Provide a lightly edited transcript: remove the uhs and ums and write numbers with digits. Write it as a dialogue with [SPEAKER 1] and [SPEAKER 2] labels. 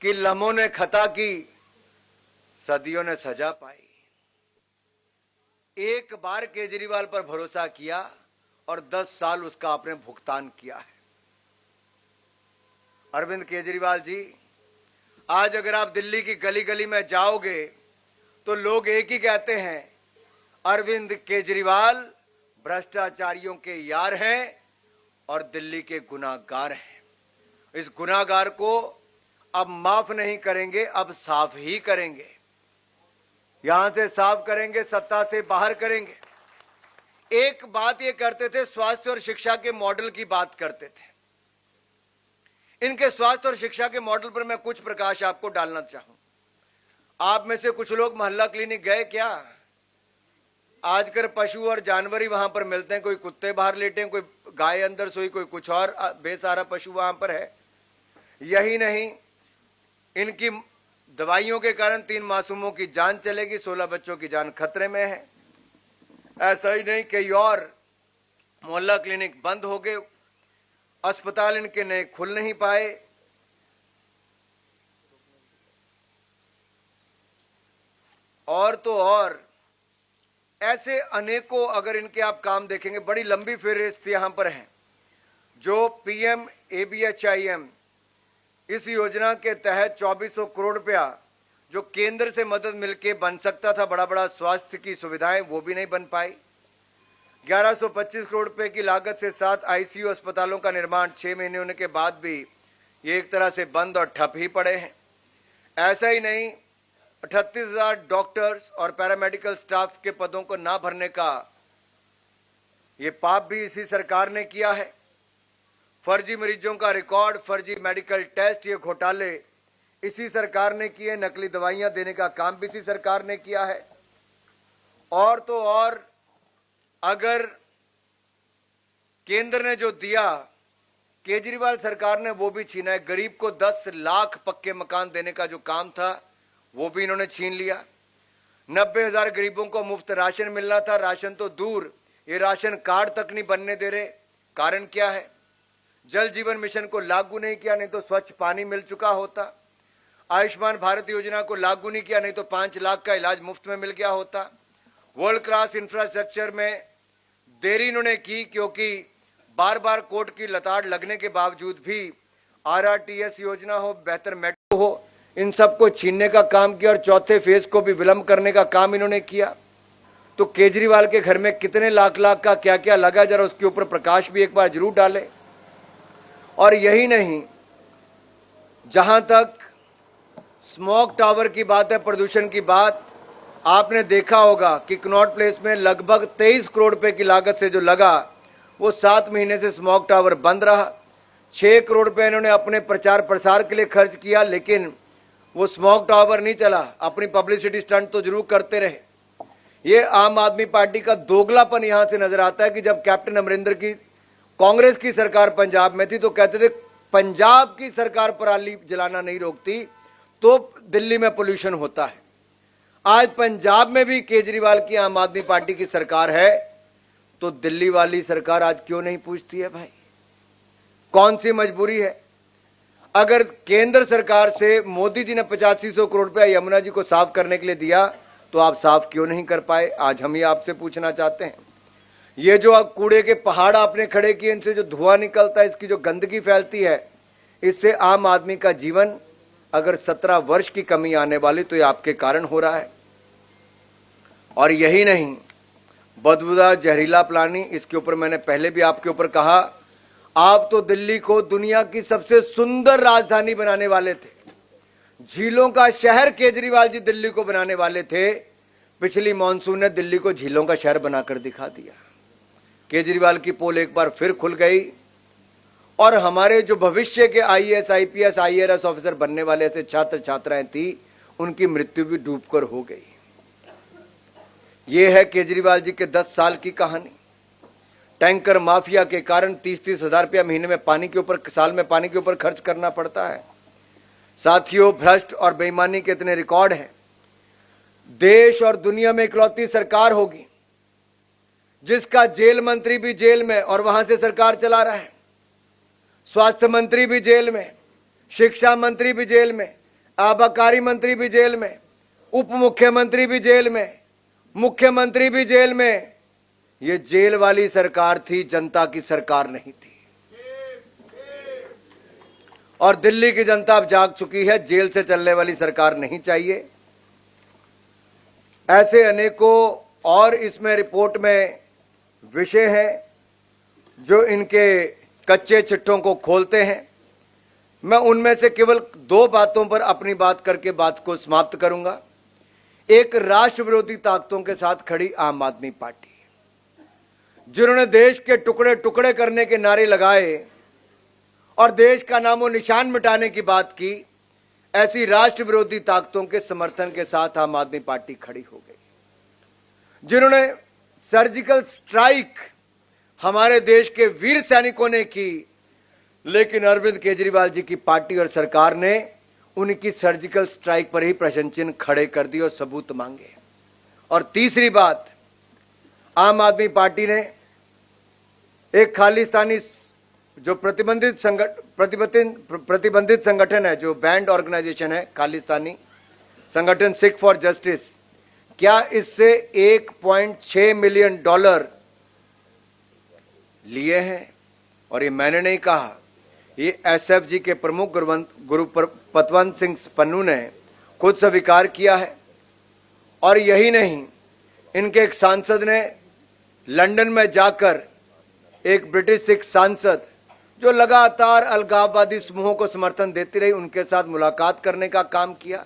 [SPEAKER 1] कि लम्हों ने खता की, सदियों ने सजा पाई। एक बार केजरीवाल पर भरोसा किया और 10 साल उसका आपने भुगतान किया है। अरविंद केजरीवाल जी, आज अगर आप दिल्ली की गली गली में जाओगे तो लोग एक ही कहते हैं, अरविंद केजरीवाल भ्रष्टाचारियों के यार हैं और दिल्ली के गुनाहगार हैं। इस गुनाहगार को अब माफ नहीं करेंगे, अब साफ ही करेंगे। यहां से साफ करेंगे, सत्ता से बाहर करेंगे। एक बात ये करते थे, स्वास्थ्य और शिक्षा के मॉडल की बात करते थे। इनके स्वास्थ्य और शिक्षा के मॉडल पर मैं कुछ प्रकाश आपको डालना चाहूं। आप में से कुछ लोग मोहल्ला क्लिनिक गए क्या? आजकल पशु और जानवर ही वहां पर मिलते हैं। कोई कुत्ते बाहर लेटे हैं, कोई गाय अंदर सोई, कोई कुछ और बेसहारा पशु वहां पर है। यही नहीं, इनकी दवाइयों के कारण 3 मासूमों की जान चलेगी, 16 बच्चों की जान खतरे में है। ऐसा ही नहीं, कई और मोहल्ला क्लिनिक बंद हो गए, अस्पताल इनके नए खुल नहीं पाए। और तो और ऐसे अनेकों अगर इनके आप काम देखेंगे, बड़ी लंबी फहरिस्त यहां पर है। जो पीएम ABHIM इस योजना के तहत 2400 करोड़ रुपया जो केंद्र से मदद मिलके बन सकता था, बड़ा बड़ा स्वास्थ्य की सुविधाएं, वो भी नहीं बन पाई। 1125 करोड़ रुपए की लागत से 7 ICU अस्पतालों का निर्माण 6 महीने होने के बाद भी ये एक तरह से बंद और ठप ही पड़े हैं। ऐसा ही नहीं, 38,000 डॉक्टर्स और पैरामेडिकल स्टाफ के पदों को ना भरने का ये पाप भी इसी सरकार ने किया है। फर्जी मरीजों का रिकॉर्ड, फर्जी मेडिकल टेस्ट, ये घोटाले इसी सरकार ने किए। नकली दवाइयां देने का काम भी इसी सरकार ने किया है। और तो और अगर केंद्र ने जो दिया, केजरीवाल सरकार ने वो भी छीना है। गरीब को 10 लाख पक्के मकान देने का जो काम था, वो भी इन्होंने छीन लिया। 90,000 गरीबों को मुफ्त राशन मिलना था, राशन तो दूर, ये राशन कार्ड तक नहीं बनने दे रहे। कारण क्या है? जल जीवन मिशन को लागू नहीं किया, नहीं तो स्वच्छ पानी मिल चुका होता। आयुष्मान भारत योजना को लागू नहीं किया, नहीं तो 5 लाख का इलाज मुफ्त में मिल गया होता। वर्ल्ड क्लास इंफ्रास्ट्रक्चर में देरी इन्होंने की, क्योंकि बार बार कोर्ट की लताड़ लगने के बावजूद भी RRTS योजना हो, बेहतर मेट्रो हो, इन सबको छीनने का काम किया और चौथे फेज को भी विलंब करने का काम इन्होंने किया। तो केजरीवाल के घर में कितने लाख लाख का क्या क्या लगा, जरा उसके ऊपर प्रकाश भी एक बार जरूर डाले। और यही नहीं, जहां तक स्मोक टावर की बात है, प्रदूषण की बात, आपने देखा होगा कि कनॉट प्लेस में लगभग 23 करोड़ रुपए की लागत से जो लगा, वो 7 महीने से स्मोक टावर बंद रहा। 6 करोड़ रुपए इन्होंने अपने प्रचार प्रसार के लिए खर्च किया, लेकिन वो स्मोक टावर नहीं चला। अपनी पब्लिसिटी स्टंट तो जरूर करते रहे। ये आम आदमी पार्टी का दोगलापन यहां से नजर आता है कि जब कैप्टन अमरिंदर की कांग्रेस की सरकार पंजाब में थी तो कहते थे पंजाब की सरकार पराली जलाना नहीं रोकती तो दिल्ली में पोल्यूशन होता है। आज पंजाब में भी केजरीवाल की आम आदमी पार्टी की सरकार है, तो दिल्ली वाली सरकार आज क्यों नहीं पूछती है? भाई, कौन सी मजबूरी है? अगर केंद्र सरकार से मोदी जी ने 8500 करोड़ रुपया यमुना जी को साफ करने के लिए दिया, तो आप साफ क्यों नहीं कर पाए? आज हम ये आपसे पूछना चाहते हैं। ये जो कूड़े के पहाड़ आपने खड़े किए, इनसे जो धुआं निकलता है, इसकी जो गंदगी फैलती है, इससे आम आदमी का जीवन, अगर 17 वर्ष की कमी आने वाली तो ये आपके कारण हो रहा है। और यही नहीं, बदबूदार जहरीला पानी, इसके ऊपर मैंने पहले भी आपके ऊपर कहा, आप तो दिल्ली को दुनिया की सबसे सुंदर राजधानी बनाने वाले थे। झीलों का शहर केजरीवाल जी दिल्ली को बनाने वाले थे। पिछली मॉनसून ने दिल्ली को झीलों का शहर बनाकर दिखा दिया। केजरीवाल की पोल एक बार फिर खुल गई और हमारे जो भविष्य के IAS, IPS, IRS ऑफिसर बनने वाले ऐसे छात्र छात्राएं थी, उनकी मृत्यु भी डूबकर हो गई। यह है केजरीवाल जी के 10 साल की कहानी। टैंकर माफिया के कारण 30-30 हजार रुपया महीने में पानी के ऊपर, साल में पानी के ऊपर खर्च करना पड़ता है। साथियों, भ्रष्ट और बेईमानी के इतने रिकॉर्ड हैं। देश और दुनिया में इकलौती सरकार होगी जिसका जेल मंत्री भी जेल में और वहां से सरकार चला रहा है, स्वास्थ्य मंत्री भी जेल में, शिक्षा मंत्री भी जेल में, आबकारी मंत्री भी जेल में, उप मुख्यमंत्री भी जेल में, मुख्यमंत्री भी जेल में। ये जेल वाली सरकार थी, जनता की सरकार नहीं थी। और दिल्ली की जनता अब जाग चुकी है, जेल से चलने वाली सरकार नहीं चाहिए। ऐसे अनेकों और इसमें रिपोर्ट में विषय हैं जो इनके कच्चे चिट्ठों को खोलते हैं। मैं उनमें से केवल 2 बातों पर अपनी बात करके बात को समाप्त करूंगा। एक, राष्ट्र विरोधी ताकतों के साथ खड़ी आम आदमी पार्टी, जिन्होंने देश के टुकड़े टुकड़े करने के नारे लगाए और देश का नामो निशान मिटाने की बात की, ऐसी राष्ट्र विरोधी ताकतों के समर्थन के साथ आम आदमी पार्टी खड़ी हो गई। जिन्होंने सर्जिकल स्ट्राइक हमारे देश के वीर सैनिकों ने की, लेकिन अरविंद केजरीवाल जी की पार्टी और सरकार ने उनकी सर्जिकल स्ट्राइक पर ही प्रश्न चिन्ह खड़े कर दिए और सबूत मांगे। और तीसरी बात, आम आदमी पार्टी ने एक खालिस्तानी जो प्रतिबंधित संगठन है, जो बैंड ऑर्गेनाइजेशन है खालिस्तानी संगठन सिख फॉर जस्टिस, क्या इससे $1.6 मिलियन लिए हैं? और ये मैंने नहीं कहा, ये एसएफजी के प्रमुख गुरुपतवंत सिंह पन्नू ने खुद स्वीकार किया है। और यही नहीं, इनके एक सांसद ने लंदन में जाकर एक ब्रिटिश सिख सांसद जो लगातार अलगाववादी समूहों को समर्थन देती रही, उनके साथ मुलाकात करने का काम किया।